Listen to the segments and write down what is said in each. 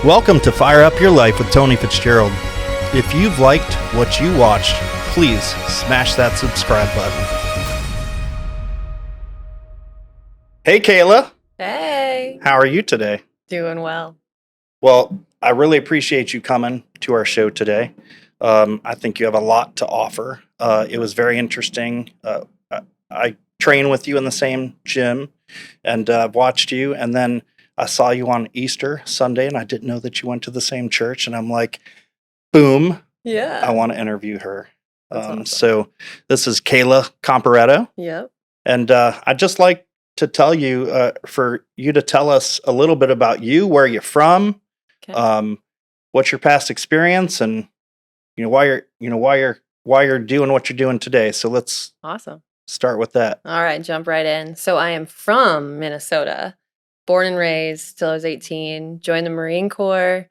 Welcome to Fire Up Your Life with Tony Fitzgerald. If you've liked what you watched, please smash that subscribe button. Hey, Kayla. Hey. How are you today? Doing well. Well, I really appreciate you coming to our show today. I think you have a lot to offer. It was very interesting. I train with you in the same gym, and I've watched you, and then I saw you on Easter Sunday, and I didn't know that you went to the same church, and I'm like, boom, Yeah. I want to interview her. That's awesome. So this is Kayla Conparetto, Yep. and I'd just like to tell you, for you to tell us a little bit about you, where you're from, Okay. what's your past experience, and why you're doing what you're doing today. So let's Awesome. start with that. All right, jump right in. So I am from Minnesota, born and raised till I was 18, joined the Marine Corps.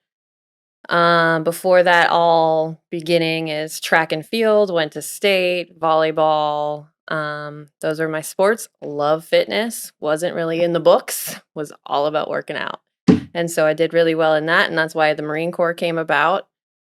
Before that, all beginning is track and field, went to state, volleyball. Those are my sports. Love fitness. Wasn't really in the books, was all about working out. And so I did really well in that. And that's why the Marine Corps came about.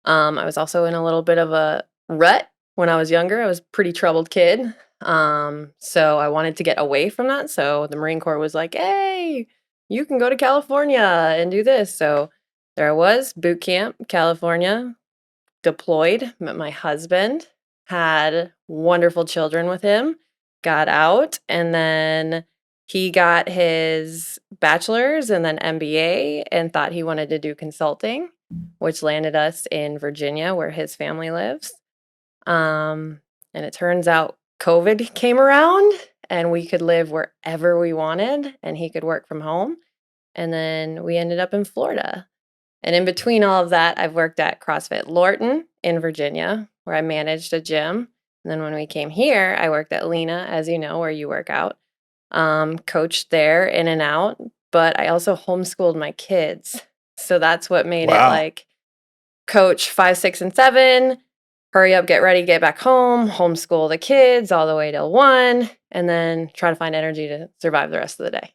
I was also in a little bit of a rut when I was younger. I was a pretty troubled kid. So I wanted to get away from that. So the Marine Corps was like, hey, you can go to California and do this. So there I was, boot camp, California, deployed, met my husband, had wonderful children with him, got out, and then he got his bachelor's and then MBA and thought he wanted to do consulting, which landed us in Virginia where his family lives. And it turns out COVID came around and we could live wherever we wanted and he could work from home. And then we ended up in Florida. And in between all of that, I've worked at CrossFit Lorton in Virginia, where I managed a gym. And then when we came here, I worked at Lena, as you know, where you work out, coached there in and out. But I also homeschooled my kids. So that's what made it like coach 5, 6, and 7, hurry up, get ready, get back home, homeschool the kids all the way till 1, and then try to find energy to survive the rest of the day.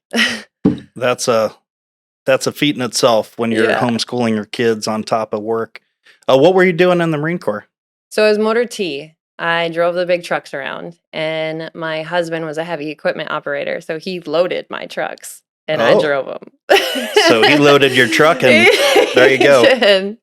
That's a feat in itself when you're homeschooling your kids on top of work. What were you doing in the Marine Corps? So I was motor T. I drove the big trucks around, and my husband was a heavy equipment operator, so he loaded my trucks, and I drove them. So he loaded your truck, and there you go.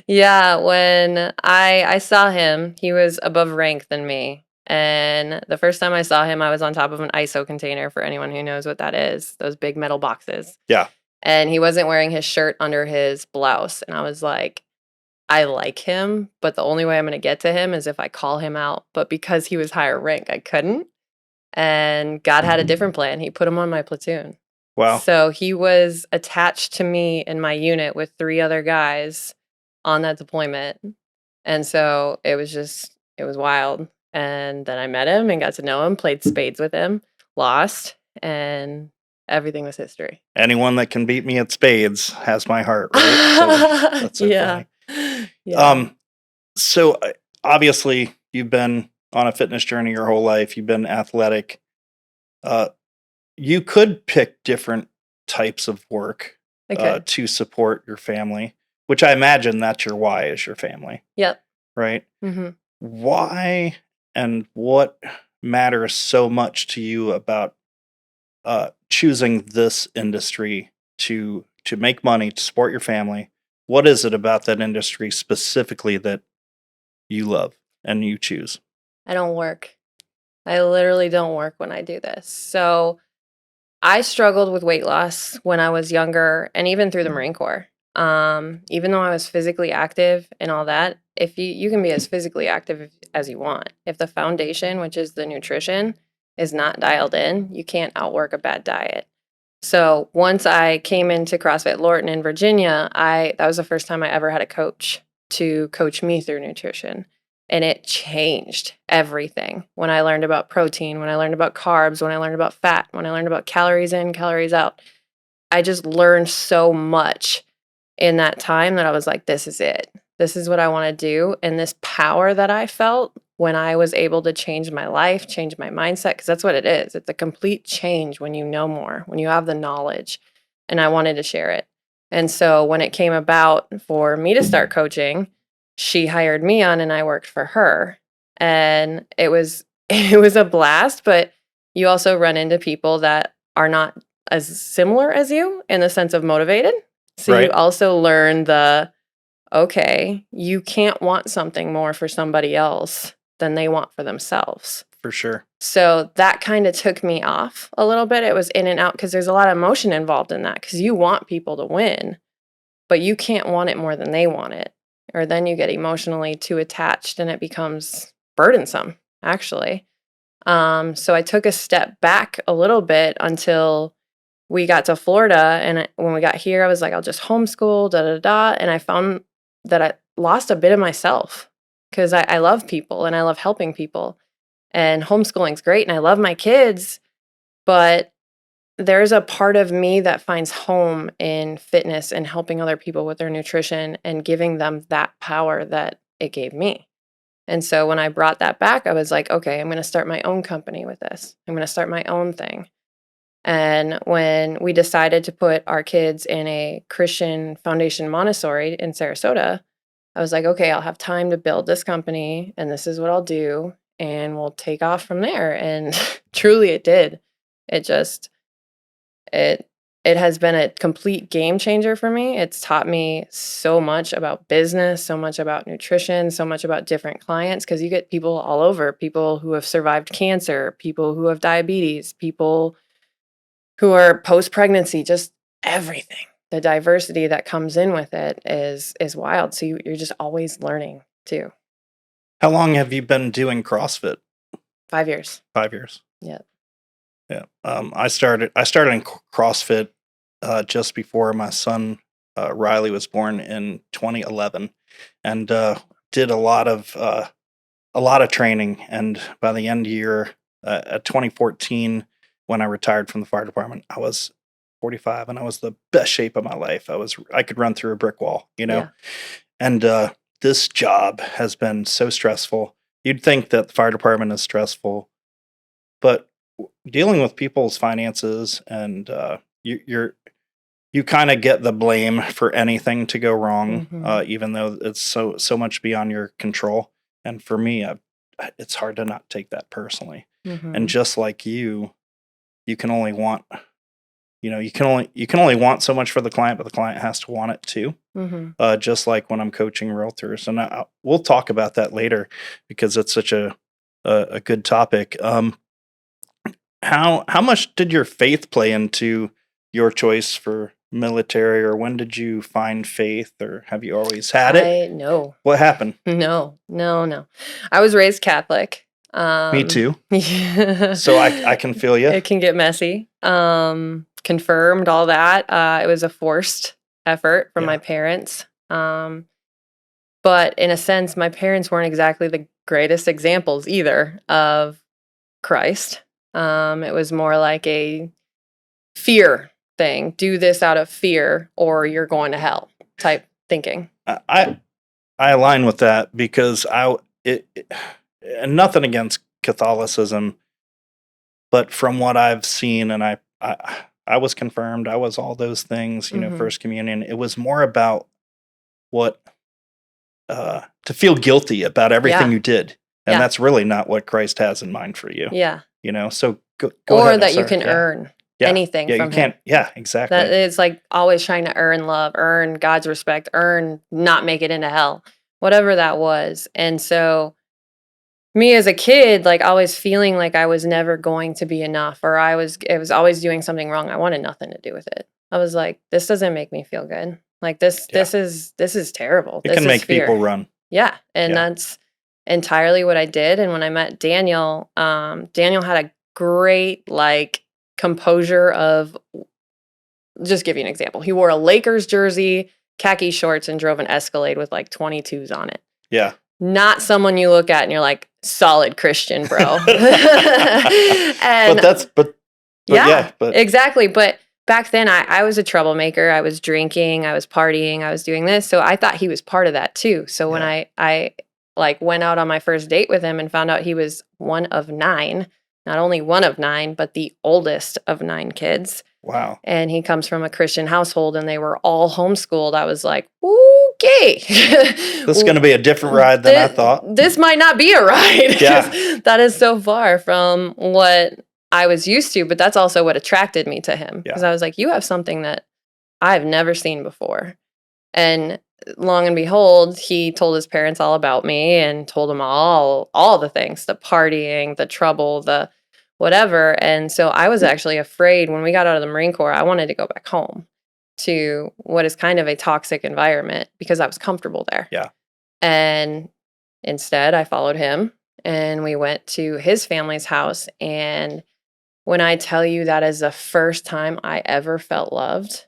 Yeah. When I saw him, he was above rank than me. And the first time I saw him, I was on top of an ISO container, for anyone who knows what that is, those big metal boxes. Yeah. And he wasn't wearing his shirt under his blouse. And I was like, I like him, but the only way I'm going to get to him is if I call him out. But because he was higher rank, I couldn't. And God had a different plan. He put him on my platoon. Wow. So he was attached to me in my unit with 3 other guys on that deployment. And so it was wild. And then I met him and got to know him, played spades with him, lost, and everything was history. Anyone that can beat me at spades has my heart, right? That's so funny. Yeah. So obviously you've been on a fitness journey your whole life. You've been athletic. You could pick different types of work to support your family, which I imagine that's your why, is your family. Yep. Right? Mm-hmm. Why and what matters so much to you about choosing this industry to make money, to support your family? What is it about that industry specifically that you love and you choose? I don't work. I literally don't work when I do this. So I struggled with weight loss when I was younger and even through the Marine Corps. Even though I was physically active and all that, if you can be as physically active as you want. If the foundation, which is the nutrition, is not dialed in, you can't outwork a bad diet. So once I came into CrossFit Lorton in Virginia, that was the first time I ever had a coach to coach me through nutrition. And it changed everything. When I learned about protein, when I learned about carbs, when I learned about fat, when I learned about calories in, calories out, I just learned so much in that time that I was like, this is it. This is what I want to do. And this power that I felt when I was able to change my life, change my mindset, because that's what it is. It's a complete change when you know more, when you have the knowledge. And I wanted to share it. And so when it came about for me to start coaching, she hired me on and I worked for her. And it was it was a blast, but you also run into people that are not as similar as you in the sense of motivated. So you Right. also learn okay, you can't want something more for somebody else than they want for themselves. For sure. So that kind of took me off a little bit. It was in and out because there's a lot of emotion involved in that because you want people to win, but you can't want it more than they want it. Or then you get emotionally too attached and it becomes burdensome, actually. So I took a step back a little bit until we got to Florida. And when we got here, I was like, I'll just homeschool, da da da. And I found that I lost a bit of myself because I love people and I love helping people. And homeschooling's great and I love my kids, but there's a part of me that finds home in fitness and helping other people with their nutrition and giving them that power that it gave me. And so when I brought that back, I was like, okay, I'm going to start my own company with this. I'm going to start my own thing. And when we decided to put our kids in a Christian Foundation Montessori in Sarasota, I was like, okay, I'll have time to build this company and this is what I'll do. And we'll take off from there. And truly it did. It just, it, it has been a complete game changer for me. It's taught me so much about business, so much about nutrition, so much about different clients because you get people all over, people who have survived cancer, people who have diabetes, people who are post-pregnancy, just everything. The diversity that comes in with it is wild. So you're just always learning too. How long have you been doing CrossFit? 5 years. 5 years. Yeah. Yeah. I started in CrossFit just before my son Riley was born in 2011, and did a lot of training. And by the end of the year, at 2014, when I retired from the fire department, I was 45, and I was the best shape of my life. I could run through a brick wall, Yeah. And this job has been so stressful. You'd think that the fire department is stressful, but dealing with people's finances, and you kind of get the blame for anything to go wrong, Mhm. even though it's so much beyond your control. And for me, it's hard to not take that personally. And Mhm. just like you can only want, you can only want so much for the client, but the client has to want it too. Mhm. Just like when I'm coaching realtors, and we'll talk about that later because it's such a good topic. How much did your faith play into your choice for military, or when did you find faith, or have you always had it? No. What happened? No. No, no. I was raised Catholic. Me too. Yeah. So I can feel you. It can get messy. Confirmed all that. It was a forced effort from my Yeah. parents. But in a sense, my parents weren't exactly the greatest examples either of Christ. It was more like a fear thing. Do this out of fear or you're going to hell type thinking. I I align with that because and nothing against Catholicism, but from what I've seen, and I was confirmed, I was all those things, Mhm. first communion. It was more about what to feel guilty about everything Yeah. you did, and Yeah. that's really not what Christ has in mind for you. Yeah. So go Or ahead. I'm that you sorry. can Yeah, earn yeah, anything yeah. You from him. can't. Yeah, exactly. That is like always trying to earn love, earn God's respect, earn not make it into hell, whatever that was. And so, me as a kid, like always feeling like I was never going to be enough, or it was always doing something wrong. I wanted nothing to do with it. I was like, this doesn't make me feel good. Like Yeah, this is terrible. it This can is make people fear. run. Yeah, and Yeah, that's entirely what I did. And when I met Daniel, Daniel had a great like composure of just give you an example. He wore a Lakers jersey, khaki shorts, and drove an Escalade with like 22s on it. yeah. Not someone you look at and you're like, solid Christian, bro. But And yeah, yeah, but exactly. But back then I was a troublemaker. I was drinking, I was partying, I was doing this. So I thought he was part of that too. So when yeah, I like went out on my first date with him and found out he was one of nine, not only one of nine, but the oldest of nine kids. Wow. And he comes from a Christian household and they were all homeschooled. I was like, okay. This is going to be a different ride than I thought. This might not be a ride. Yeah. That is so far from what I was used to, but that's also what attracted me to him. Because I was like, you have something that I've never seen before. And long and behold, he told his parents all about me and told them all the things, the partying, the trouble, the whatever. And so I was actually afraid when we got out of the Marine Corps. I wanted to go back home to what is kind of a toxic environment because I was comfortable there. Yeah. And instead, I followed him and we went to his family's house. And when I tell you that is the first time I ever felt loved,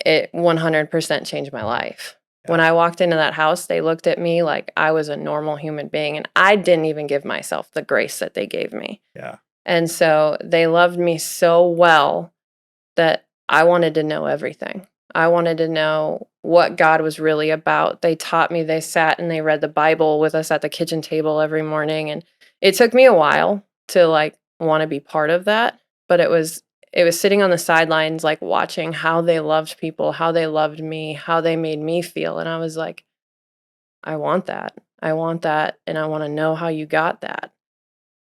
it 100% changed my life. Yeah. When I walked into that house, they looked at me like I was a normal human being, and I didn't even give myself the grace that they gave me. Yeah. And so they loved me so well that I wanted to know everything. I wanted to know what God was really about. They taught me, they sat and they read the Bible with us at the kitchen table every morning. And it took me a while to want to be part of that, but it was sitting on the sidelines, watching how they loved people, how they loved me, how they made me feel. And I was like, I want that. I want that. And I want to know how you got that.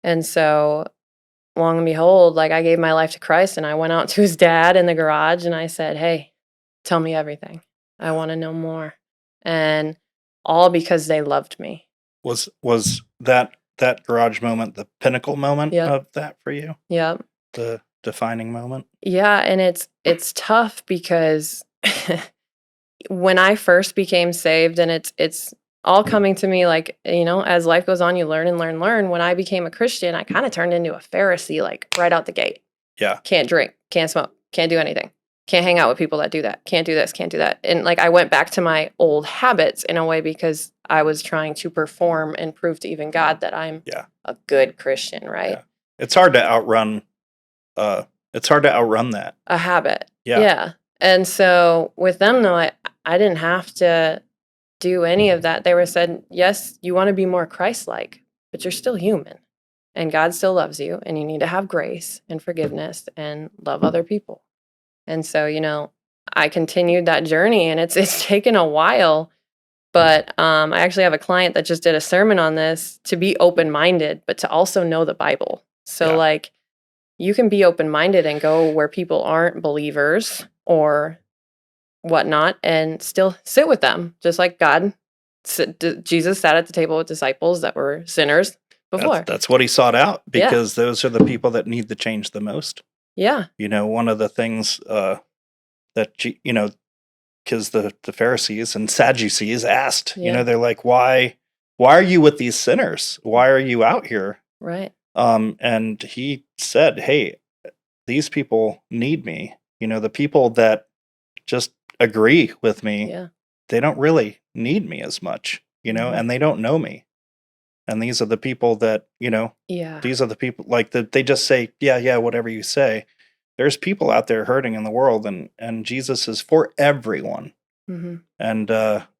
And so long and behold, I gave my life to Christ and I went out to his dad in the garage and I said, hey, tell me everything. I want to know more. And all because they loved me. Was that garage moment the pinnacle moment of that for you? Yep. The defining moment? Yeah, and it's tough because when I first became saved, and it's all coming to me as life goes on, you learn and learn, learn. When I became a Christian, I kind of turned into a Pharisee, right out the gate. Yeah. Can't drink, can't smoke, can't do anything. Can't hang out with people that do that. Can't do this, can't do that. And I went back to my old habits in a way because I was trying to perform and prove to even God that I'm a good Christian, right? Yeah. It's hard to outrun that. A habit. Yeah. Yeah. And so with them though, I didn't have to do any of that. They were said, yes, you want to be more Christ-like, but you're still human. And God still loves you, and you need to have grace and forgiveness and love other people. And so, I continued that journey, and it's taken a while, but I actually have a client that just did a sermon on this, to be open-minded, but to also know the Bible. So you can be open-minded and go where people aren't believers or whatnot and still sit with them, just like Jesus sat at the table with disciples that were sinners before. That's what he sought out, because those are the people that need the change the most. Yeah. One of the things that, because the Pharisees and Sadducees asked, they're like, why are you with these sinners? Why are you out here? Right. And he said, hey, these people need me. The people that just agree with me, they don't really need me as much, and they don't know me. And these are the people that, these are the people they just say, yeah, whatever you say. There's people out there hurting in the world, and Jesus is for everyone. Mm-hmm. And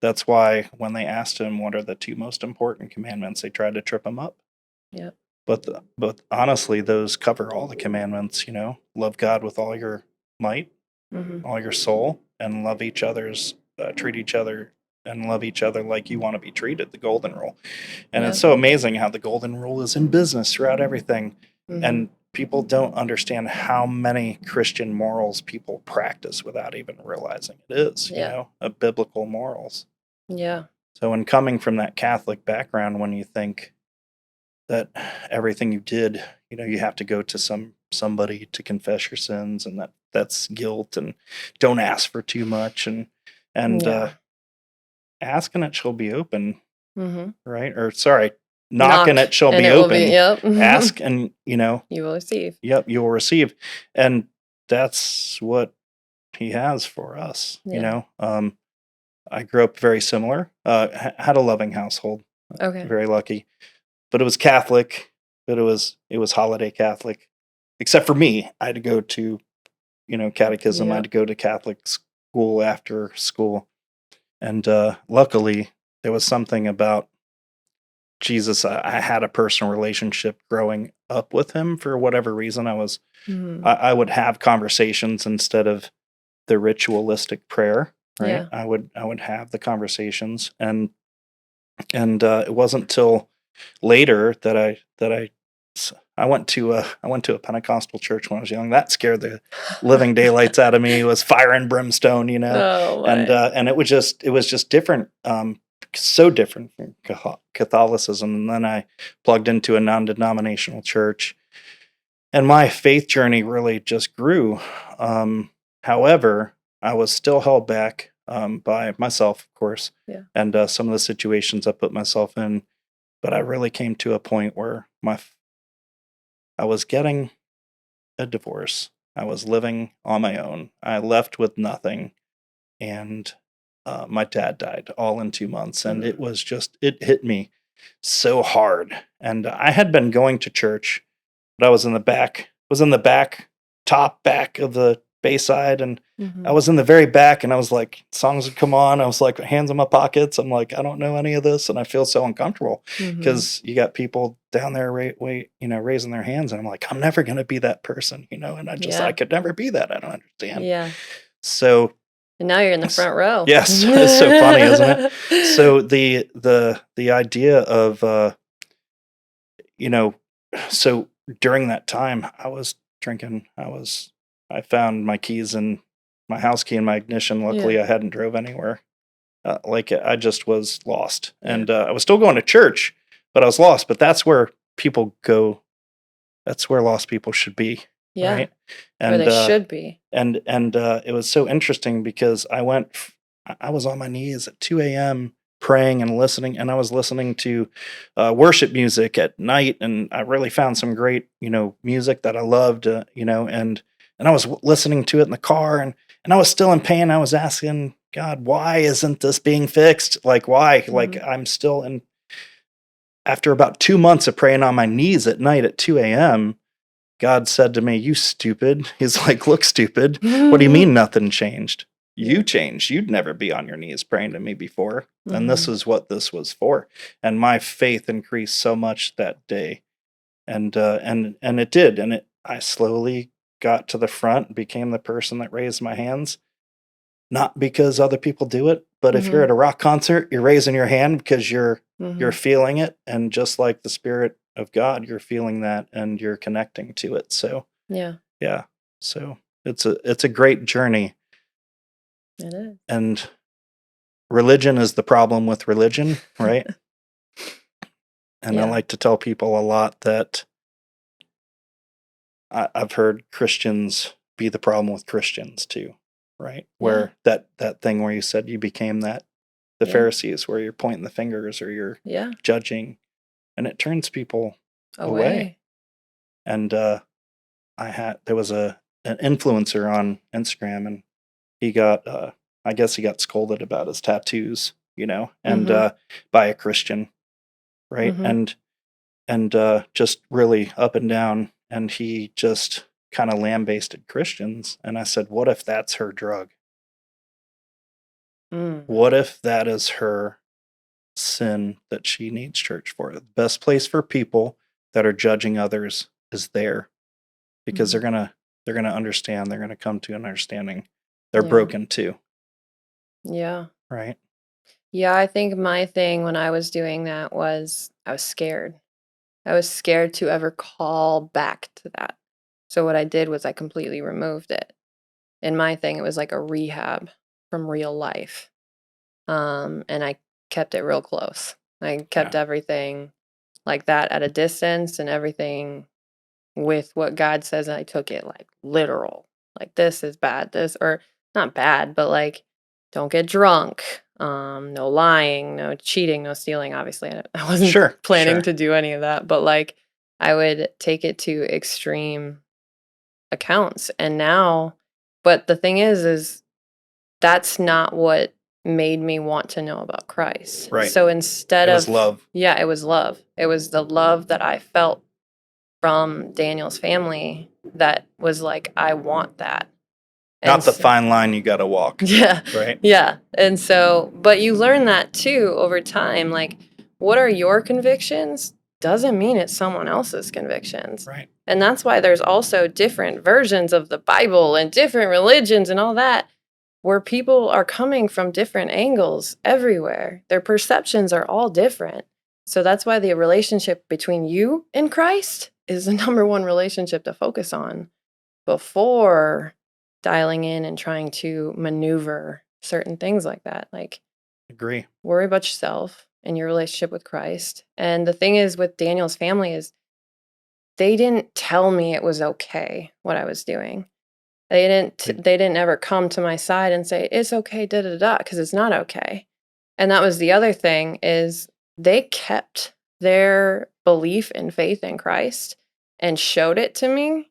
that's why when they asked him what are the two most important commandments, they tried to trip him up. Yeah. But honestly, those cover all the commandments. Love God with all your might, all your soul, and love each other's, treat each other and love each other like you want to be treated. The golden rule, and it's so amazing how the golden rule is in business throughout everything, and people don't understand how many Christian morals people practice without even realizing it is, a biblical morals. Yeah. So when coming from that Catholic background, when you think that everything you did, you have to go to somebody to confess your sins, and that's guilt, and don't ask for too much, and ask and it shall be open, right? Or sorry, knock and it shall be open. Ask and you will receive. Yep, you will receive, and that's what he has for us. I grew up very similar. Had a loving household. Okay. Very lucky, but it was Catholic. But it was holiday Catholic, except for me. I had to go to catechism. I had to go to Catholic school after school. And luckily, there was something about Jesus. I had a personal relationship growing up with him for whatever reason. Mhm. I would have conversations instead of the ritualistic prayer, right? Yeah. I would have the conversations, and it wasn't till later that I went to a Pentecostal church when I was young. That scared the living daylights out of me. It was fire and brimstone, Oh my. and it was just different, so different from Catholicism. And then I plugged into a non-denominational church, and my faith journey really just grew. However, I was still held back by myself, of course, Yeah. and some of the situations I put myself in. But I really came to a point where I was getting a divorce. I was living on my own. I left with nothing, and my dad died all in 2 months, and Mm. it hit me so hard. And I had been going to church, but I was in the back, top back of the Bayside, and I Mhm. was in the very back, and I was like, songs would come on. I was like, hands in my pockets. I'm like, I don't know any of this, and I feel so uncomfortable Mhm. because you got people down there, raising their hands, and I'm like, I'm never gonna be that person, and I Yeah. could never be that. I don't understand. Yeah. So And now you're in the s- front row. yes, it's so funny, isn't it? So the idea of you know, so during that time, I was drinking. I found my keys and my house key in my ignition. Yeah. Luckily, I hadn't drove anywhere. Like I just was lost, Yeah. and I was still going to church, but I was lost. But that's where people go. That's where lost people should be, Yeah. right? Where And they should be. it was so interesting because I was on my knees at 2 a.m. praying and listening, and I was listening to worship music at night, and I really found some great, music that I loved, and I was listening to it in the car, and I was still in pain. I was asking God, why isn't this being fixed? Like, why? Like, Mhm. I'm still in. After about 2 months of praying on my knees at night at 2 a.m., God said to me, "You stupid." He's like, "Look, stupid. What do you mean nothing changed? You Yeah. changed. You'd never be on your knees praying to me before. And this Mhm. is what this was for." And my faith increased so much that day. And it did. And I slowly got to the front, became the person that raised my hands, not because other people do it, but if you're Mhm. at a rock concert, you're raising your hand because you're Mhm. feeling it, and just like the spirit of God, you're feeling that and you're connecting to it. So, Yeah. yeah. So it's a great journey, It is. and religion is the problem with religion, right? And I Yeah. like to tell people a lot that I've heard Christians be the problem with Christians too, right? Yeah. Where that thing where you said you became that the Yeah. Pharisees, where you're pointing the fingers or you're Yeah. judging, and it turns people away. Away. And there was an influencer on Instagram, and he got I guess he got scolded about his tattoos, and Mhm. by a Christian, right? Mhm. And just really up and down, and he just kind of lambasted Christians. And I said, what if that's her drug? Mm. What if that is her sin that she needs church for? The best place for people that are judging others is there, because Mhm. they're gonna understand. They're gonna come to an understanding. They're Yeah. broken too, Yeah. right? Yeah, I think my thing when I was doing that was I was scared. I was scared to ever call back to that. So what I did was I completely removed it. In my thing, it was like a rehab from real life. And I kept it real close. I kept Yeah. everything like that at a distance and everything with what God says. And I took it like literal. Like this is bad. This or not bad, but like don't get drunk. No lying, no cheating, no stealing. Obviously, I wasn't Sure, planning sure. to do any of that, but like I would take it to extreme accounts. And now, but the thing is that's not what made me want to know about Christ. Right. So instead It was of, love. yeah, it was love. It was the love that I felt from Daniel's family that was like, I want that. And Not the so, fine line you gotta walk, yeah, right? yeah. And so, but you learn that too over time. Like, what are your convictions? doesn't mean it's someone else's convictions. Right. And that's why there's also different versions of the Bible and different religions and all that, where people are coming from different angles everywhere. Their perceptions are all different. So that's why the relationship between you and Christ is the number one relationship to focus on before dialing in and trying to maneuver certain things like that. Like, Agree. worry about yourself and your relationship with Christ. And the thing is with Daniel's family is they didn't tell me it was okay what I was doing. They didn't ever come to my side and say it's okay, da da da, because it's not okay. And that was the other thing is they kept their belief and faith in Christ and showed it to me,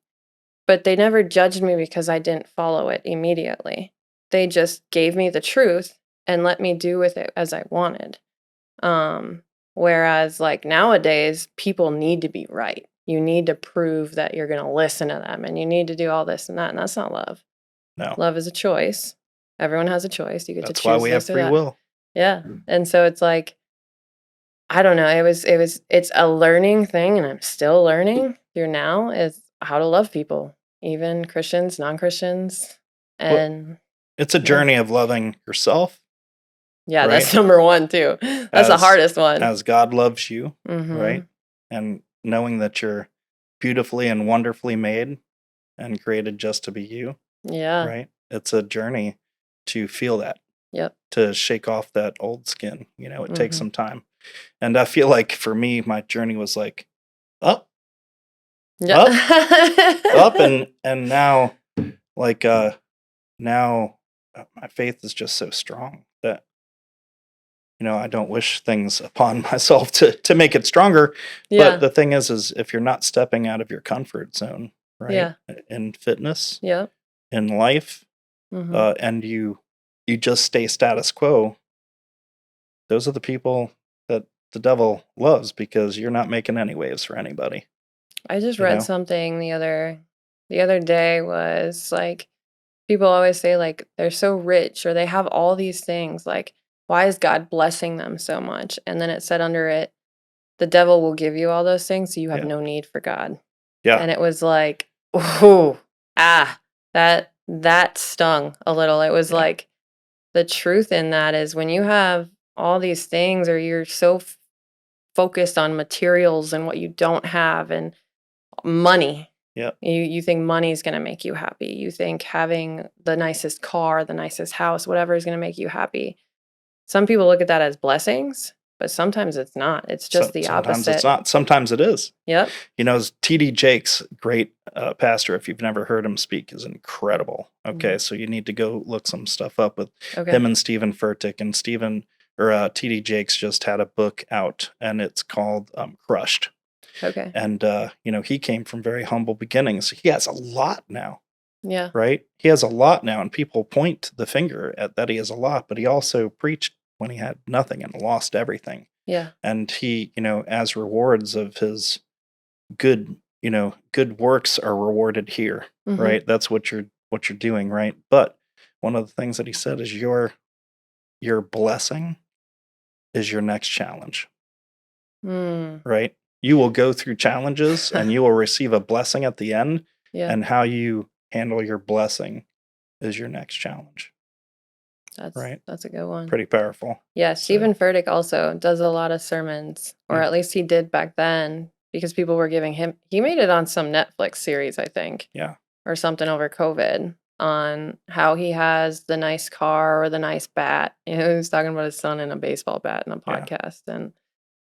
but they never judged me because I didn't follow it immediately. They just gave me the truth and let me do with it as I wanted. Whereas like nowadays, people need to be right. You need to prove that you're going to listen to them and you need to do all this and that. And that's not love. No. Love is a choice. Everyone has a choice. You get to That's choose why we have this or free that. will. Yeah. And so it's like, I don't know. It's a learning thing, and I'm still learning through now is how to love people, even Christians, non-Christians. Well, And it's a journey of loving yourself yeah, right? that's number one too. That's the As- hardest one. as God loves you, Mhm. right? And knowing that you're beautifully and wonderfully made and created just to be you, Yeah. right? It's a journey to feel that, Yep. to shake off that old skin. You know, it takes Mhm. some time. And I feel like for me, my journey was like up, Yeah. up, and now, like, now my faith is just so strong that, you know, I don't wish things upon myself to make it stronger. Yeah. But the thing is if you're not stepping out of your comfort zone, right? Yeah. In fitness, Yep. in life, Mhm. and you just stay status quo, those are the people that the devil loves because you're not making any waves for anybody. I just You read know? something the other day was like people always say like they're so rich or they have all these things, like why is God blessing them so much? And then it said under it, the devil will give you all those things so you have Yeah. no need for God. Yeah. And it was like, ooh, that stung a little. It was Yeah. like the truth in that is when you have all these things or you're so focused on materials and what you don't have and money. Yep. You think money is going to make you happy. You think having the nicest car, the nicest house, whatever is going to make you happy. Some people look at that as blessings, but sometimes it's not. It's just the Sometimes opposite. it's not. Sometimes it is. Yep. You know, T.D. Jakes, great pastor, if you've never heard him speak, is incredible. Okay, so you need to go look some stuff up with Okay. him and Stephen Furtick. And T.D. Jakes just had a book out, and it's called Crushed. Okay. And, you know, he came from very humble beginnings. He has a lot now, Yeah. right? He has a lot now, and people point the finger at that he has a lot, but he also preached when he had nothing and lost everything. Yeah. And he, you know, as rewards of his good works are rewarded here, Mhm. right? That's what you're doing, right? But one of the things that he said is your blessing is your next challenge, Mm. right? You will go through challenges and you will receive a blessing at the end, Yeah. and how you handle your blessing is your next challenge. Right. That's a good one. Pretty powerful. Yeah, So- Stephen Furtick also does a lot of sermons, or Yeah. at least he did back then, because people were giving him. He made it on some Netflix series, I think. Yeah. Or something over COVID on how he has the nice car or the nice bat. You know, he was talking about his son and a baseball bat in a Yeah. podcast, and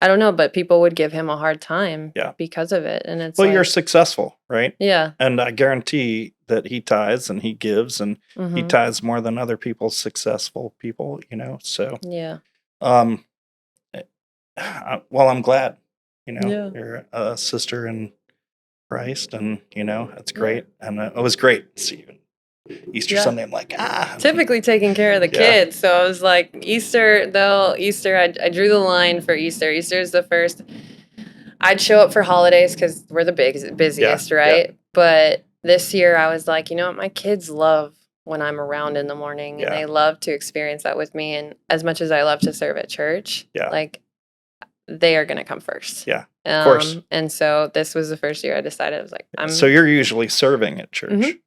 I don't know, but people would give him a hard time Yeah. because of it, and it's Well, like, you're successful, right? yeah, And I guarantee that he tithes and he gives and he mhm, tithes more than other people's successful people, you know. So, yeah, um, well, I'm glad, you know, yeah. you're a sister in Christ, and you know it's Yeah. great, and it was great to see you Easter Yeah. Sunday. I'm like, Typically taking care of the Yeah. kids, so I was like, Easter, I drew the line for Easter. Easter is the first. I'd show up for holidays because we're the busiest, Yeah. right? But this year I was like, you know what? My kids love when I'm around in the morning and Yeah. they love to experience that with me. And as much as I love to serve at church, Yeah. like they are going to come first. Yeah, of course. And so this was the first year I decided I was like, So you're usually serving at church. Mhm.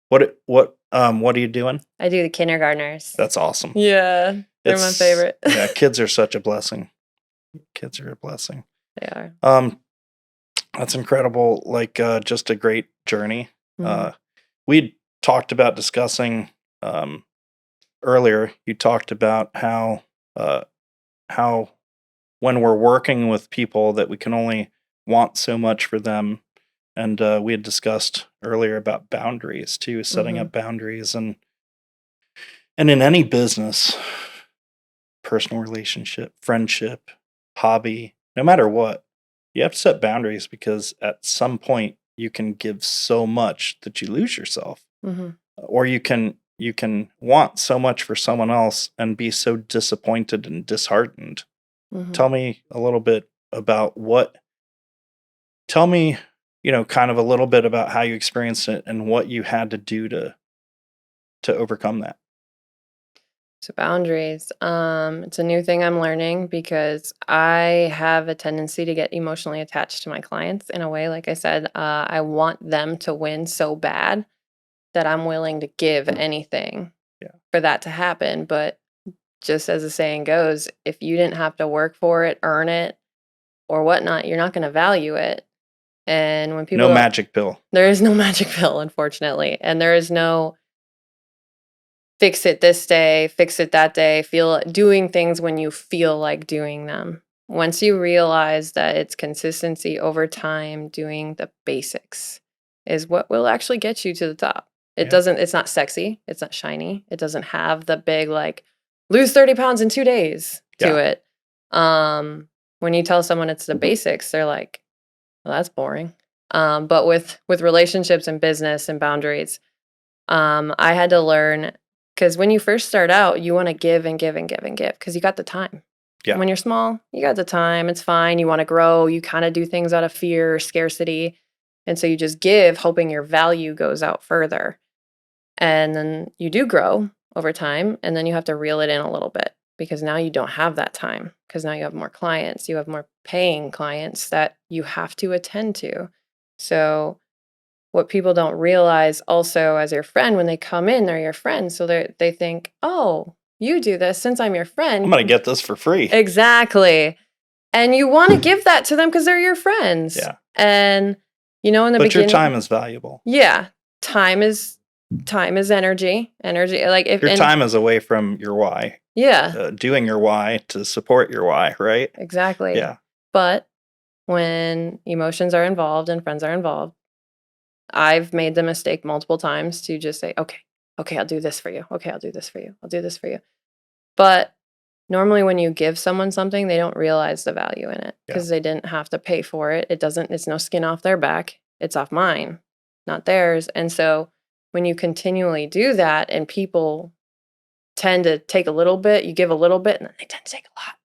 What are you doing? I do the kindergartners. That's awesome. Yeah, they're my favorite. Yeah, kids are such a blessing. Kids are a blessing. They are. That's incredible. Like, just a great journey. Mhm. We talked about discussing earlier. You talked about how when we're working with people that we can only want so much for them, and we had discussed earlier about boundaries too, setting Mhm. up boundaries, and in any business, personal relationship, friendship, hobby, no matter what, you have to set boundaries because at some point you can give so much that you lose yourself, Mhm. or you can want so much for someone else and be so disappointed and disheartened. Mhm. Tell me a little bit about tell me, kind of a little bit about how you experienced it and what you had to do to overcome that. So boundaries. It's a new thing I'm learning because I have a tendency to get emotionally attached to my clients in a way. Like I said, I want them to win so bad that I'm willing to give anything Yeah. for that to happen. But just as the saying goes, if you didn't have to work for it, earn it, or whatnot, you're not going to value it. And when people No don't, magic pill. there is no magic pill, unfortunately. And there is no fix it this day, fix it that day, feel doing things when you feel like doing them. Once you realize that it's consistency over time, doing the basics is what will actually get you to the top. Yeah. It's not sexy, it's not shiny, it doesn't have the big like lose 30 pounds in 2 days to Yeah. it. When you tell someone it's the basics, they're like, well, that's boring. But with relationships and business and boundaries, I had to learn because when you first start out, you want to give and give and give and give because you got the time. Yeah. When you're small, you got the time. It's fine. You want to grow. You kind of do things out of fear or scarcity. And so you just give, hoping your value goes out further. And then you do grow over time. And then you have to reel it in a little bit because now you don't have that time because now you have more clients. You have more paying clients that you have to attend to. So what people don't realize also as your friend, when they come in, they're your friend. So they think, oh, you do this since I'm your friend. I'm going to get this for free. Exactly. And you want to give that to them because they're your friends. Yeah. And, in the But beginning. your time is valuable. Yeah. Time is energy. Energy. Like if Your time is away from your why. Yeah. Doing your why to support your why, right? Exactly. Yeah. But when emotions are involved and friends are involved, I've made the mistake multiple times to just say, okay, I'll do this for you. Okay, I'll do this for you. I'll do this for you. But normally when you give someone something, they don't realize the value in it because they didn't have to pay for it. It's no skin off their back. It's off mine, not theirs. And so when you continually do that and people tend to take a little bit, you give a little bit and then they tend to take a lot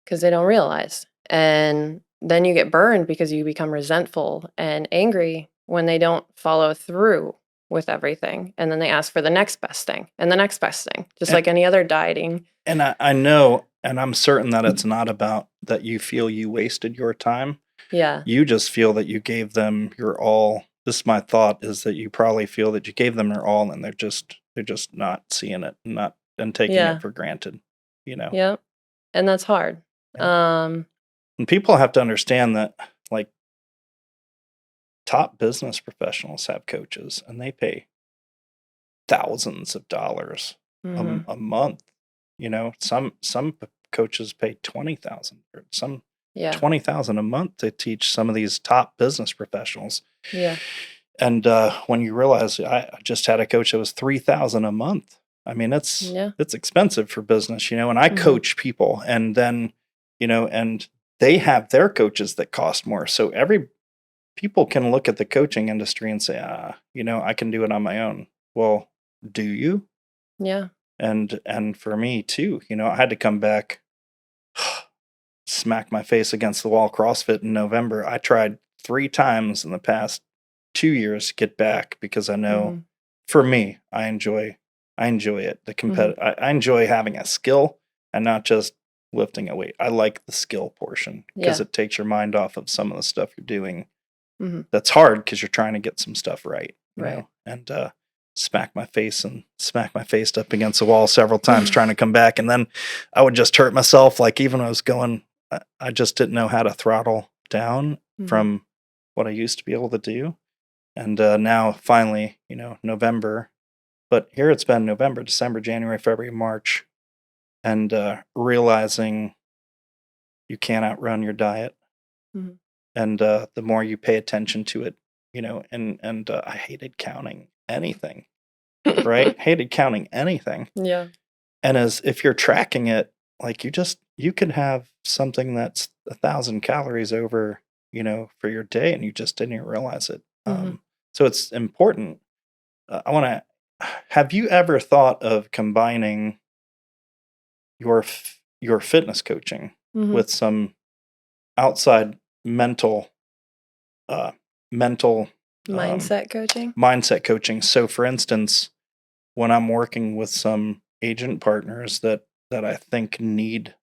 because they don't realize. And then you get burned because you become resentful and angry when they don't follow through with everything. And then they ask for the next best thing and the next best thing, just like any other dieting. And I know, and I'm certain that it's not about that you feel you wasted your time. Yeah. You just feel that you gave them your all. This is my thought, is that you probably feel that you gave them your all and they're just not seeing it and taking Yeah. it for granted, Yep. And that's hard. And people have to understand that, like, top business professionals have coaches and they pay thousands of dollars a month. Some coaches pay 20,000 or some 20,000 a month to teach some of these top business professionals. Yeah. And when you realize, I just had a coach that was 3,000 a month. I mean, it's expensive for business, and I coach people, and then, and they have their coaches that cost more. So people can look at the coaching industry and say, I can do it on my own. Well, do you? Yeah. And for me too, I had to come back, smack my face against the wall CrossFit in November. I tried 3 times in the past 2 years to get back because I know for me, I enjoy it. I enjoy having a skill and not just lifting a weight. I like the skill portion because Yeah. it takes your mind off of some of the stuff you're doing Hmm. that's hard because you're trying to get some stuff right, you Right. know, and smack my face up against the wall several times trying to come back. And then I would just hurt myself. Like even when I was going, I just didn't know how to throttle down Mhm. from what I used to be able to do. And now finally, you know, November, but here it's been November, December, January, February, March, and realizing you can't outrun your diet. Mhm. And the more you pay attention to it, you know, and I hated counting anything, right? Hated counting anything. Yeah. And as if you're tracking it, like you could have something that's 1,000 calories over, you know, for your day, and you just didn't even realize it. Mhm. So it's important. I want to. Have you ever thought of combining your fitness coaching Mhm. with some outside mental uh, mental Mindset coaching. mindset coaching? So, for instance, when I'm working with some agent partners that I think need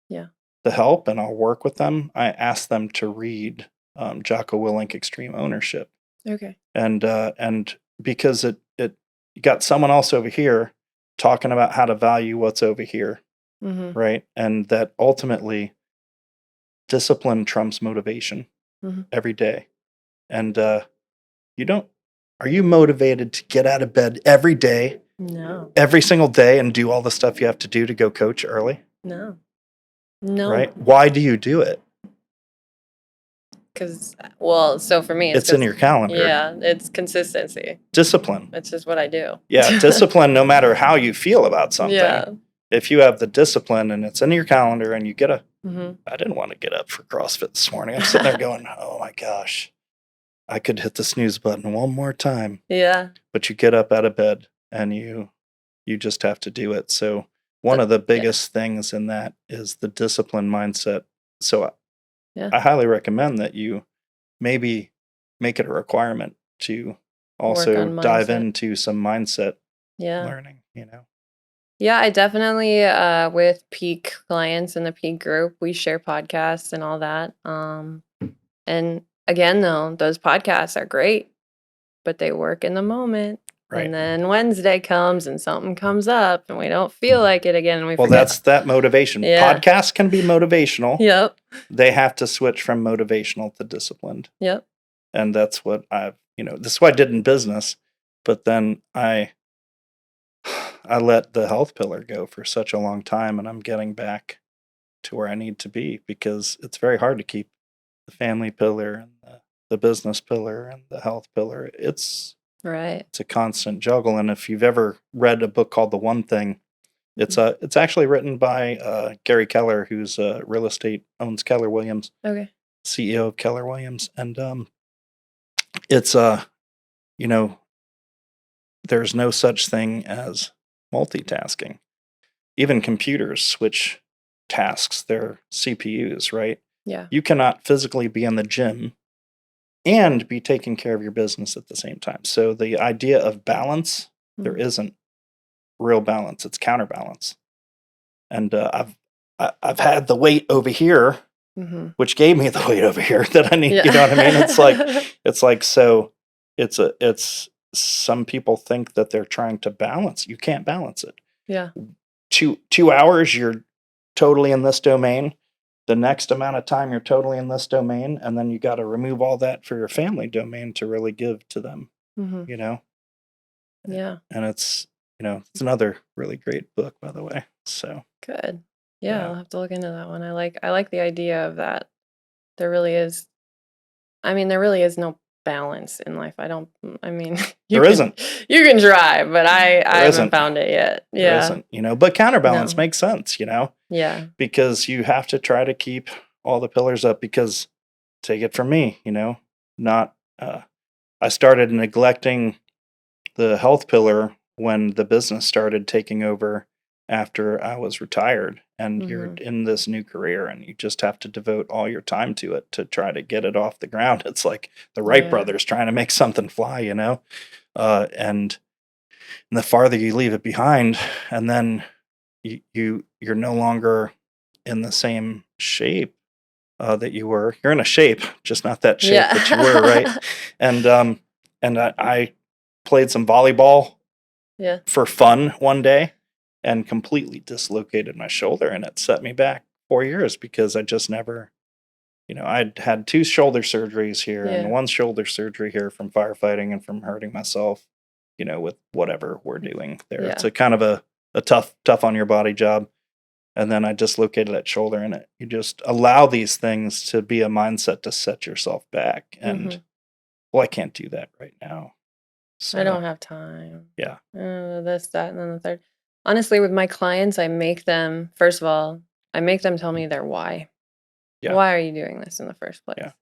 Yeah. the help, and I'll work with them, I ask them to read Jocko Willink Extreme Ownership, Okay. and because it you got someone else over here talking about how to value what's over here, Mhm. right? And that ultimately discipline trumps motivation Mhm. every day. And you don't. Are you motivated to get out of bed every day, No. every single day, and do all the stuff you have to do to go coach early? No. No. Right? Why do you do it? Because well, so for me, it's It's in because your calendar. yeah, it's consistency. Discipline. It's just what I do. Yeah, discipline. No matter how you feel about something, Yeah. if you have the discipline and it's in your calendar, and you get a. Hmm. I didn't want to get up for CrossFit this morning. I'm sitting there going, "Oh my gosh, I could hit the snooze button one more time." Yeah. But you get up out of bed and you just have to do it. So one of the Yeah. biggest things in that is the discipline mindset. So Yeah. I highly recommend that you maybe make it a requirement to Work also on dive mindset. into some mindset Yeah. learning, you know. Yeah, I definitely with peak clients in the peak group, we share podcasts and all that. And again though, those podcasts are great, but they work in the moment. Right. And then Wednesday comes and something comes up and we don't feel like it again and we Well, forget. that's that motivation. Yeah. Podcasts can be motivational. Yep. They have to switch from motivational to disciplined. Yep. And that's what this is what I did in business. But then I let the health pillar go for such a long time, and I'm getting back to where I need to be because it's very hard to keep the family pillar and the business pillar and the health pillar. Right. It's a constant juggle. And if you've ever read a book called The One Thing, it's actually written by Gary Keller, who's real estate, owns Keller Williams, Okay. CEO of Keller Williams, and it's you know there's no such thing as multitasking. Even computers switch tasks, they're CPUs, right? Yeah. You cannot physically be in the gym and be taking care of your business at the same time. So the idea of balance, there Mhm. isn't real balance, it's counterbalance. And I've had the weight over here, Mhm. which gave me the weight over here that I need. Yeah. You know what I mean? It's like so. It's some people think that they're trying to balance. You can't balance it. Yeah. 2 hours, you're totally in this domain. The next amount of time, you're totally in this domain, and then you got to remove all that for your family domain to really give to them. Mhm. You know. Yeah. And it's another really great book, by the way. So Good. Yeah, yeah. I'll have to look into that one. I like the idea of that. There really is there really is no balance in life. I mean, There isn't. you can try, but I There haven't isn't. found it yet. There Yeah. isn't. But counterbalance No. makes sense. Yeah. Because you have to try to keep all the pillars up. Because take it from me, not. I started neglecting the health pillar when the business started taking over after I was retired, and you're Mhm. in this new career and you just have to devote all your time to it to try to get it off the ground. It's like the Wright Yeah. brothers trying to make something fly, and the farther you leave it behind, and then you're no longer in the same shape that you were. You're in a shape, just not that shape Yeah. that you were, right? And I played some volleyball Yeah. for fun one day and completely dislocated my shoulder, and it set me back 4 years because I just never, I'd had 2 shoulder surgeries here Yeah. and 1 shoulder surgery here from firefighting and from hurting myself, with whatever we're doing there. It's Yeah. a kind of a tough on your body job. And then I dislocated that shoulder, and you just allow these things to be a mindset to set yourself back. And Mhm. well, I can't do that right now. I So don't have time. yeah, This, that, and then the third. Honestly, with my clients, I make them, first of all, I make them tell me their why. yeah, Why are you doing this in the first place? yeah,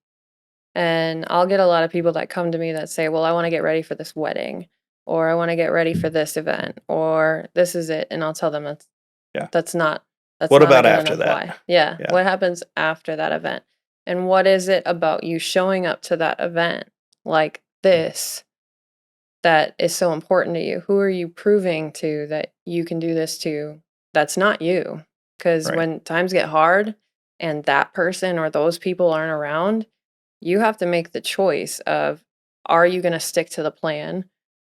And I'll get a lot of people that come to me that say, well, I want to get ready for this wedding, or I want to get ready for this event, or this is it. And I'll tell them yeah. that's not a What about good after enough that? why. Yeah. Yeah, What happens after that event? And what is it about you showing up to that event like this that is so important to you? Who are you proving to that you can do this to that's not you? Because right. when times get hard and that person or those people aren't around, you have to make the choice of, are you going to stick to the plan,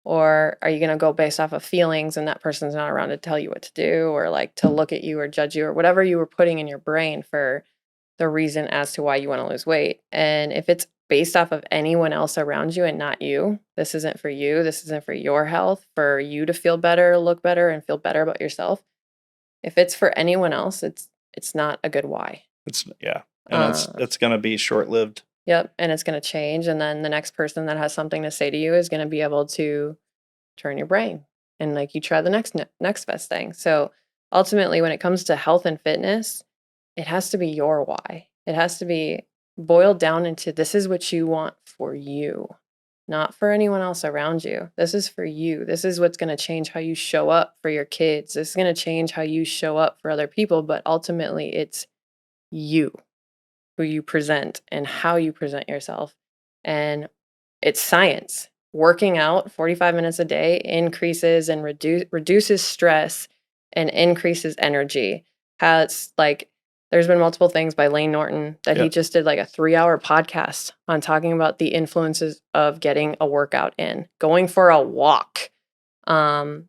or are you going to go based off of feelings and that person's not around to tell you what to do, or like to look at you or judge you or whatever you were putting in your brain for the reason as to why you want to lose weight. And if it's based off of anyone else around you and not you, this isn't for you, this isn't for your health, for you to feel better, look better, and feel better about yourself. If it's for anyone else, it's not a good why. And Uh, it's going to be short lived. Yep, and it's going to change, and then the next person that has something to say to you is going to be able to turn your brain, and like you try the next best thing. So ultimately, when it comes to health and fitness, it has to be your why. It has to be boiled down into, this is what you want for you, not for anyone else around you. This is for you. This is what's going to change how you show up for your kids. This is going to change how you show up for other people, but ultimately it's you, who you present and how you present yourself. And it's science. Working out 45 minutes a day increases and reduces stress and increases energy. Has like there's been multiple things by Lane Norton that he Yep. just did like a 3-hour podcast on talking about the influences of getting a workout in, going for a walk, and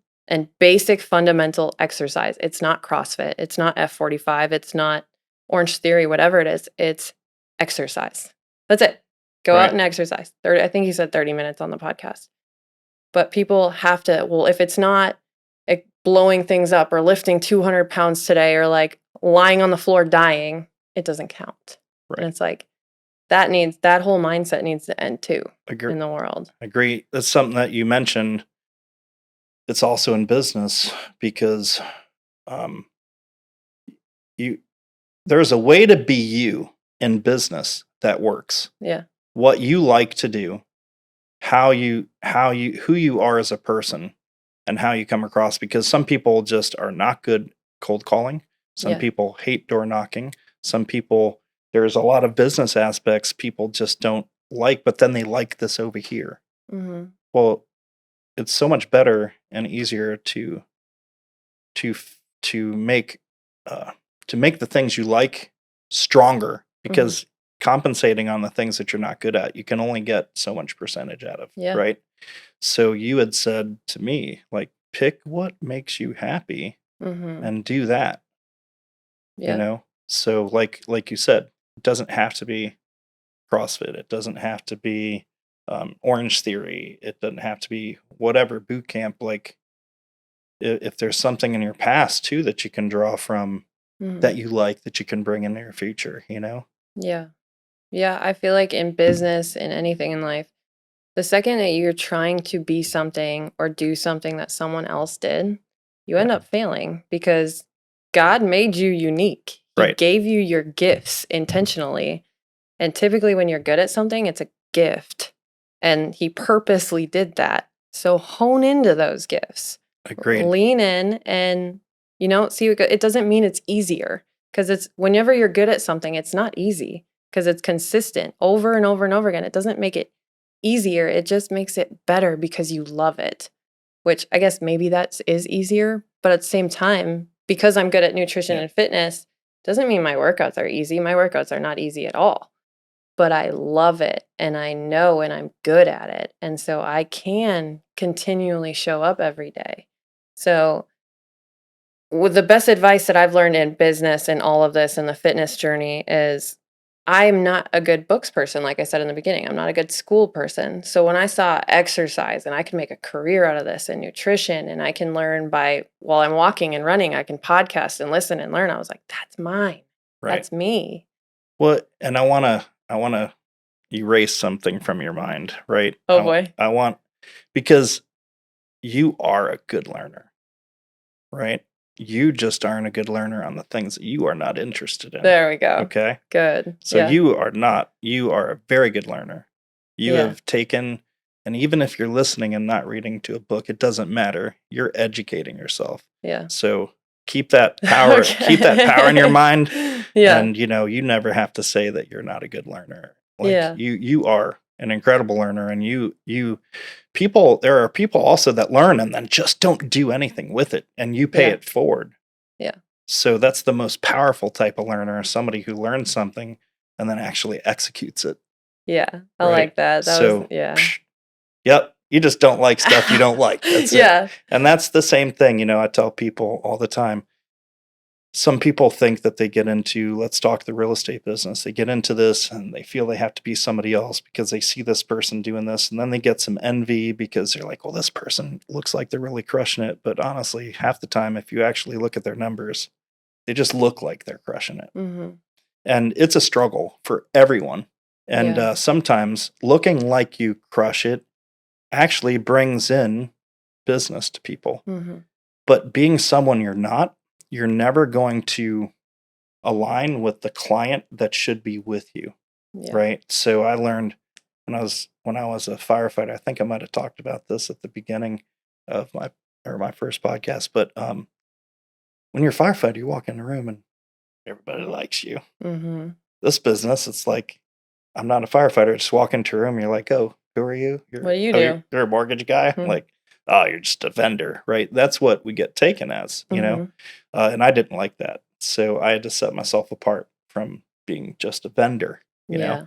basic fundamental exercise. It's not CrossFit. It's not F45. It's not Orange Theory, whatever it is. It's exercise. That's it. Go out Right. and exercise. I think he said 30 minutes on the podcast. But people have to, well, if it's not blowing things up or lifting 200 pounds today or like lying on the floor dying, it doesn't count. Right. And it's like, that whole mindset needs to end too in the world. Agree. That's something that you mentioned. It's also in business because there's a way to be you in business that works. Yeah. What you like to do, who you are as a person, and how you come across, because some people just are not good cold calling. Some Yeah. people hate door knocking. Some people, there's a lot of business aspects people just don't like, but then they like this over here. Mm-hmm. Well, it's so much better and easier to make the things you like stronger, because compensating on the things that you're not good at, you can only get so much percentage out of. Yeah. Right. So you had said to me, like, pick what makes you happy and do that. Yeah. So like you said, it doesn't have to be CrossFit. It doesn't have to be Orange Theory. It doesn't have to be whatever boot camp. Like, if there's something in your past too that you can draw from, that you like, that you can bring into your future. Yeah. Yeah. I feel like in business and anything in life, the second that you're trying to be something or do something that someone else did, you end Yeah. up failing, because God made you unique. He Right. gave you your gifts intentionally. And typically when you're good at something, it's a gift. And he purposely did that. So hone into those gifts. Agreed. Lean in and, see, it doesn't mean it's easier, because it's whenever you're good at something, it's not easy because it's consistent over and over and over again. It doesn't make it easier. It just makes it better because you love it, which I guess maybe that is easier. But at the same time, because I'm good at nutrition and fitness, Doesn't mean my workouts are easy. My workouts are not easy at all, but I love it and I know and I'm good at it. And so I can continually show up every day. So, with the best advice that I've learned in business and all of this and the fitness journey is I'm not a good books person, like I said in the beginning. I'm not a good school person. So when I saw exercise and I can make a career out of this and nutrition and I can learn by while I'm walking and running, I can podcast and listen and learn. I was like, that's mine. Right. That's me. Well, and I wanna erase something from your mind, right? Oh boy. I want because you are a good learner, right? You just aren't a good learner on the things that you are not interested in. There we go. Okay. Good. So Yeah. you are a very good learner. You Yeah. have taken, and even if you're listening and not reading to a book, it doesn't matter. You're educating yourself. Yeah. So keep that power, keep that power in your mind. Yeah. And you never have to say that you're not a good learner. Like Yeah. you are an incredible learner, and there are people also that learn and then just don't do anything with it, and you pay Yeah. it forward. Yeah. So that's the most powerful type of learner, somebody who learns something and then actually executes it. Yeah. I Right. like that. That So, was, yeah. Yep, you just don't like stuff you don't like. That's it. Yeah. And that's the same thing, I tell people all the time. Some people think that they get into, let's talk the real estate business. They get into this and they feel they have to be somebody else because they see this person doing this. And then they get some envy because they're like, well, this person looks like they're really crushing it. But honestly, half the time, if you actually look at their numbers, they just look like they're crushing it. Mm-hmm. And it's a struggle for everyone. And Yeah. sometimes looking like you crush it actually brings in business to people. Mm-hmm. But being someone you're not, you're never going to align with the client that should be with you. Yeah. Right. So I learned when I was a firefighter, I think I might have talked about this at the beginning of my first podcast, but when you're a firefighter, you walk in the room and everybody likes you. Mm-hmm. This business, it's like I'm not a firefighter. Just walk into a room, you're like, oh, who are you? What do you Oh, do? you're a mortgage guy? Mhm. Like, oh, you're just a vendor, right? That's what we get taken as, Mhm. and I didn't like that. So I had to set myself apart from being just a vendor, Yeah.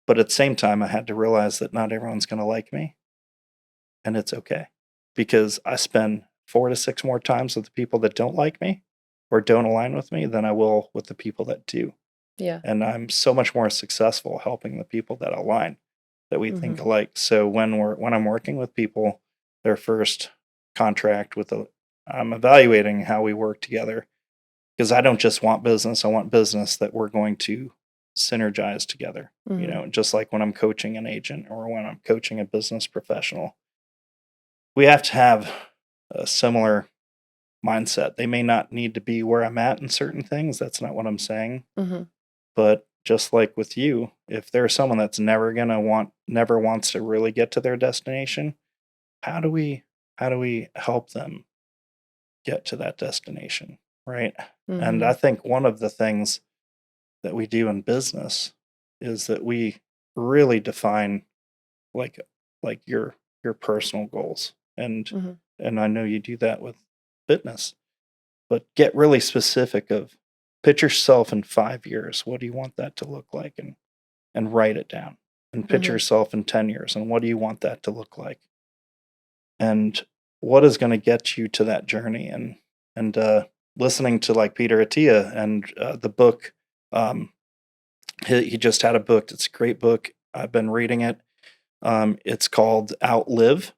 But at the same time, I had to realize that not everyone's going to like me, and it's okay because I spend 4 to 6 more times with the people that don't like me or don't align with me than I will with the people that do. Yeah. And I'm so much more successful helping the people that align, that we think Mhm. alike. So when I'm working with people, their first contract I'm evaluating how we work together because I don't just want business. I want business that we're going to synergize together. Mhm. Just like when I'm coaching an agent or when I'm coaching a business professional, we have to have a similar mindset. They may not need to be where I'm at in certain things. That's not what I'm saying. Mhm. But just like with you, if there's someone that's never wants to really get to their destination, how do we help them get to that destination, right? And I Mhm. think one of the things that we do in business is that we really define like your personal goals. And Mhm. I know you do that with fitness, but get really specific of picture yourself in 5 years. What do you want that to look like? And write it down. And picture Mhm. yourself in 10 years and what do you want that to look like? And what is going to get you to that journey? And listening to like Peter Attia and the book, um, he just had a book. It's a great book. I've been reading it. It's called Outlive,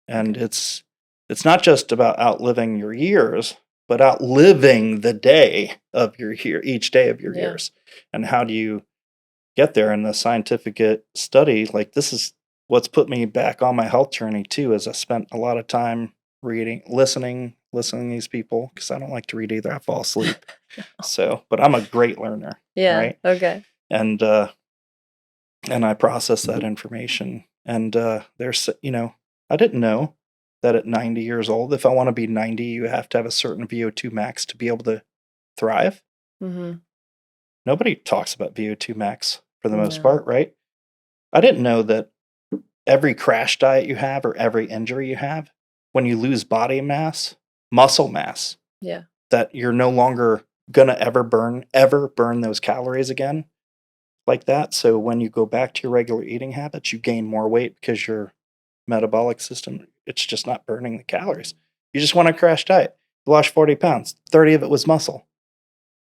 and Okay. it's not just about outliving your years, but outliving the day of your year, each day of your Yeah. years. And how do you get there? In the scientific study, like this is what's put me back on my health journey too, is I spent a lot of time reading, listening to these people because I don't like to read either. I fall asleep. So, but I'm a great learner, Yeah. right? Okay. And I process that information. And there's, I didn't know that at 90 years old, if I want to be 90, you have to have a certain VO2 max to be able to thrive. Mhm. Nobody talks about VO2 max for the most No. part, right? I didn't know that every crash diet you have or every injury you have, when you lose body mass, muscle mass, Yeah. that you're no longer gonna ever burn those calories again like that. So when you go back to your regular eating habits, you gain more weight because your metabolic system, it's just not burning the calories. You just want a crash diet. You lost 40 pounds, 30 of it was muscle.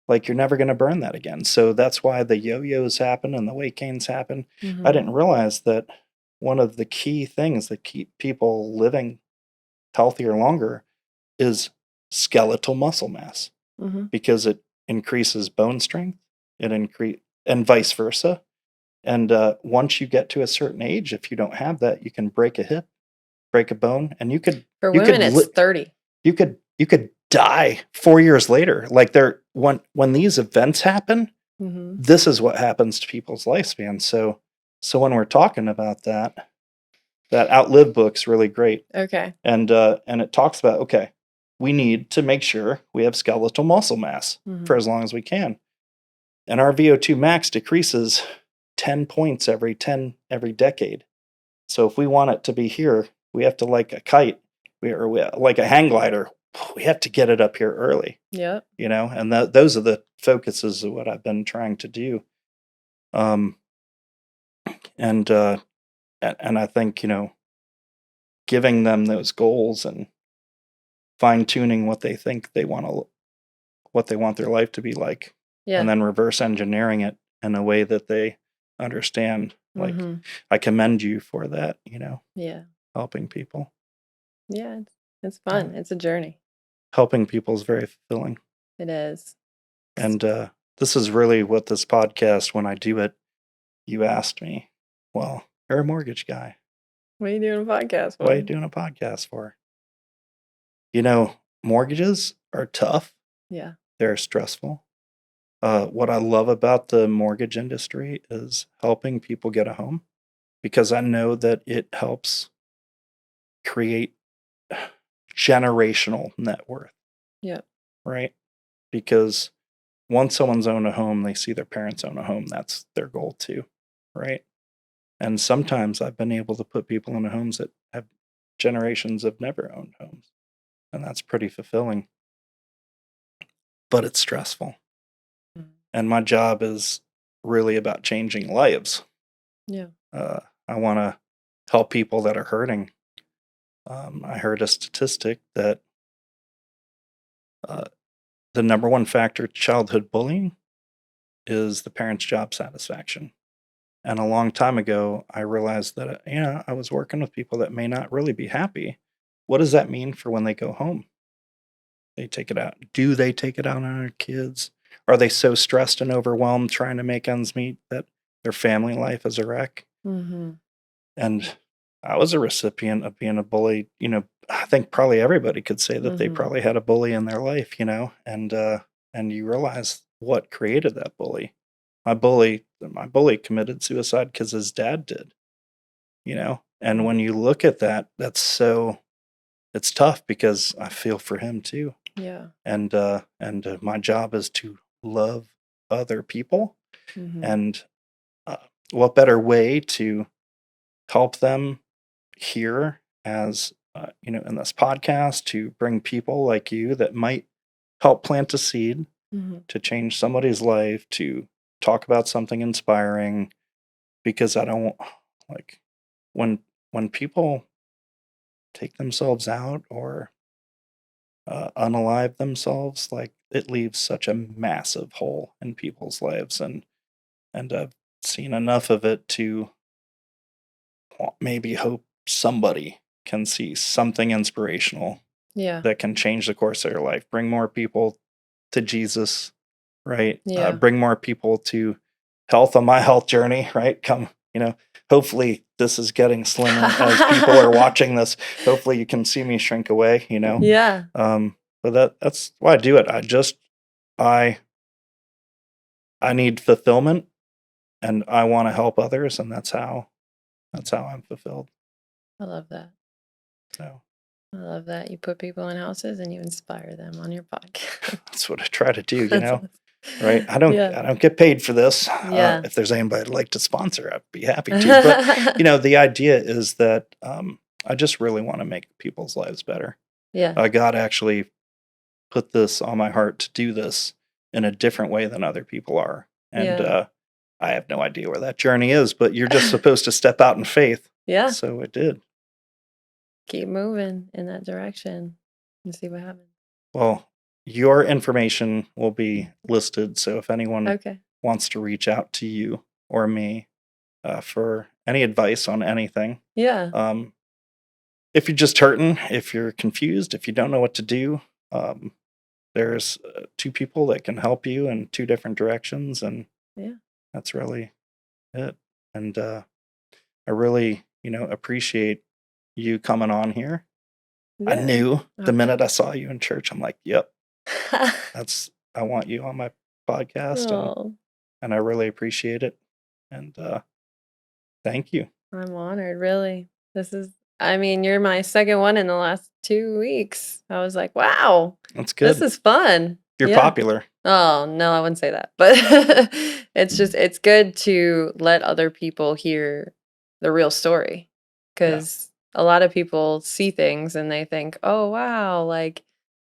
Like you're never going to burn that again. So that's why the yo-yos happen and the weight gains happen. I didn't realize that one of the key things that keep people living healthier longer is skeletal muscle mass Mhm. because it increases bone strength, and vice versa. And once you get to a certain age, if you don't have that, you can break a hip, break a bone, and For you women, could it's 30. you could die 4 years later. Like when these events happen, Mhm. this is what happens to people's lifespan. So when we're talking about that Outlive book's really great, Okay. and it talks about, okay, we need to make sure we have skeletal muscle mass for Mhm. as long as we can, and our VO2 max decreases 10 points every decade. So if we want it to be here, we have to, like a kite, like a hang glider, we have to get it up here early, Yep. and those are the focuses of what I've been trying to do. Um, and I think, giving them those goals and fine tuning what they think what they want their life to be like, and Yeah. then reverse engineering it in a way that they understand. Like, Mhm. I commend you for that, Yeah. helping people. Yeah, it's Yeah. fun. It's a journey. Helping people is very fulfilling. It is. And this is really what this podcast, when I do it, you asked me, well, you're a mortgage guy. What are you doing a podcast What are you for? doing a podcast for? Mortgages are tough. Yeah. They're stressful. What I love about the mortgage industry is helping people get a home, because I know that it helps create generational net worth, Yep. right? Because once someone's owned a home, they see their parents own a home. That's their goal too, right? And sometimes I've been able to put people into homes that have generations have never owned homes. And that's pretty fulfilling, but it's stressful. Mm. And my job is really about changing lives. Yeah. I want to help people that are hurting. I heard a statistic that uh, the number one factor to childhood bullying is the parent's job satisfaction. And a long time ago, I realized that, I was working with people that may not really be happy. What does that mean for when they go home? They take it out. Do they take it out on their kids? Are they so stressed and overwhelmed trying to make ends meet that their family life is a wreck? Mhm. And I was a recipient of being a bully. I think probably everybody could say that they Mhm. probably had a bully in their life, and you realize what created that bully. My bully committed suicide because his dad did. And Mm. when you look at that, it's tough because I feel for him too. Yeah. And my job is to love other people, Mhm. and uh, what better way to help them here as in this podcast, to bring people like you that might help plant a seed Mhm. to change somebody's life, to talk about something inspiring, because I don't like when people take themselves out or unalive themselves, like it leaves such a massive hole in people's lives, and I've seen enough of it to maybe hope somebody can see something inspirational Yeah. that can change the course of their life, bring more people to Jesus, right? Yeah. Bring more people to health on my health journey, right? Hopefully this is getting slimmer as people are watching this. Hopefully you can see me shrink away. Yeah. But that's why I do it. I I need fulfillment, and I want to help others, and that's how I'm fulfilled. I love that. So I love that you put people in houses and you inspire them on your podcast. that's what I try to do, That's awesome. right? I don't Yeah. I don't get paid for this. Yeah. If there's anybody that'd like to sponsor, I'd be happy to. But the idea is that I just really want to make people's lives better. Yeah. God actually put this on my heart to do this in a different way than other people are. And Yeah. I have no idea where that journey is, but you're just supposed to step out in faith. Yeah. So it did. Keep moving in that direction and see what happens. Well, your information will be listed. So if anyone Okay. wants to reach out to you or me for any advice on anything, Yeah. if you're just hurting, if you're confused, if you don't know what to do, there's two people that can help you in two different directions. And Yeah. that's really it. And I really, appreciate you coming on here. I Yeah. knew the Okay. minute I saw you in church, I'm like, yep, I want you on my podcast. Oh, And I really appreciate it. And thank you. I'm honored, really. You're my second one in the last 2 weeks. I was like, wow, That's this good. is fun. You're Yeah. popular. Oh, no, I wouldn't say that. But it's good to let other people hear the real story. Because a lot of people see things and they think, oh, wow, like,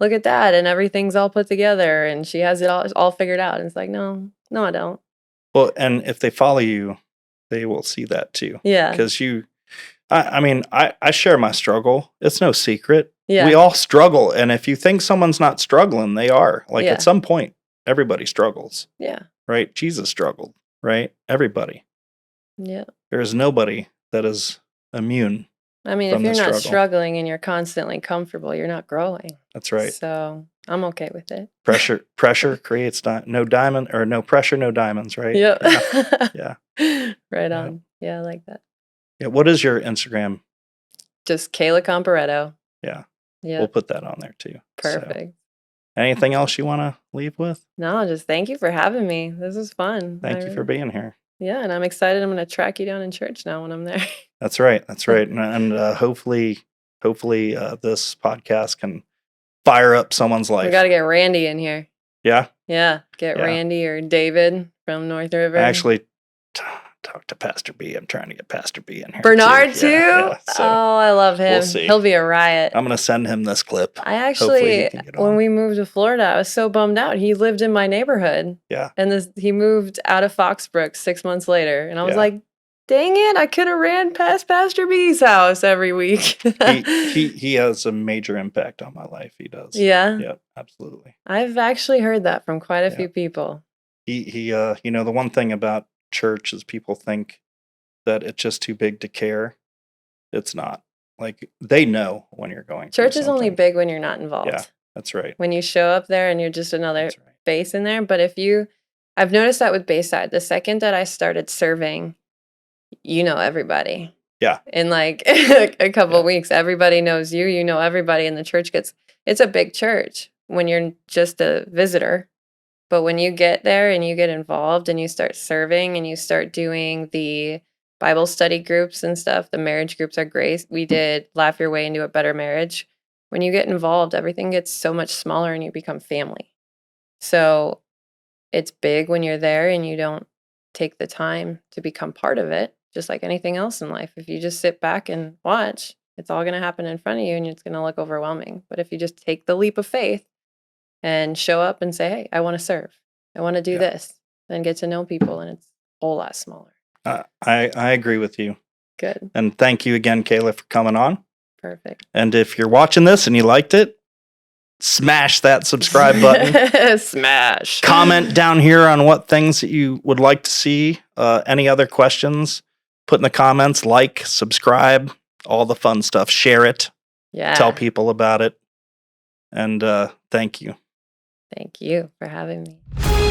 look at that. And everything's all put together and she has it all figured out. And it's like, no, I don't. Well, and if they follow you, they will see that too. Yeah. Because I share my struggle. It's no secret. Yeah. We all struggle. And if you think someone's not struggling, they are. Like Yeah. at some point, everybody struggles, Yeah. right? Jesus struggled, right? Everybody. Yeah. There is nobody that is immune. If from you're the not struggle. struggling and you're constantly comfortable, you're not growing. That's right. So I'm okay with it. Pressure creates no diamond, or no pressure, no diamonds, right? Yep. Yeah. Right Yeah. on. Yeah, I like that. Yeah. What is your Instagram? Just Kayla Conparetto. Yeah. Yeah. We'll put that on there too. So, Perfect. anything else you want to leave with? No, just thank you for having me. This is fun. Thank you for being here. Yeah, and I'm excited. I'm going to track you down in church now when I'm there. That's right. And hopefully, this podcast can fire up someone's life. We got to get Randy in here. Yeah. Yeah, get Randy or David from North River. I actually talked to Pastor B. I'm trying to get Pastor B in here. Bernard too? Yeah, so oh, I love him. we'll see. He'll be a riot. I'm going to send him this clip. I actually, he can get when on. we moved to Florida, I was so bummed out. He lived in my neighborhood. Yeah. And he moved out of Foxbrook 6 months later. And I was Yeah. like, dang it, I could have ran past Pastor B's house every week. he has a major impact on my life. He does. Yeah. Yeah, absolutely. I've actually heard that from quite a few people. He the one thing about church is people think that it's just too big to care. It's not. Like, they know when you're going through Church is only something. big when you're not involved. Yeah, that's right. When you show up there and you're just another That's right. face in there. But I've noticed that with Bayside, the second that I started serving, everybody. Yeah. In like a couple weeks, everybody knows you. You know everybody, and the church it's a big church when you're just a visitor. But when you get there and you get involved and you start serving and you start doing the Bible study groups and stuff, the marriage groups are great. We did Laugh Your Way into a Better Marriage. When you get involved, everything gets so much smaller and you become family. So it's big when you're there and you don't take the time to become part of it, just like anything else in life. If you just sit back and watch, it's all going to happen in front of you and it's going to look overwhelming. But if you just take the leap of faith and show up and say, hey, I want to serve, I want to do this, then get to know people, and it's a whole lot smaller. I agree with you. Good. And thank you again, Kayla, for coming on. Perfect. And if you're watching this and you liked it, smash that subscribe button. Smash. Comment down here on what things that you would like to see. Any other questions, put in the comments. Like, subscribe, all the fun stuff. Share it. Yeah. Tell people about it. And thank you. Thank you for having me.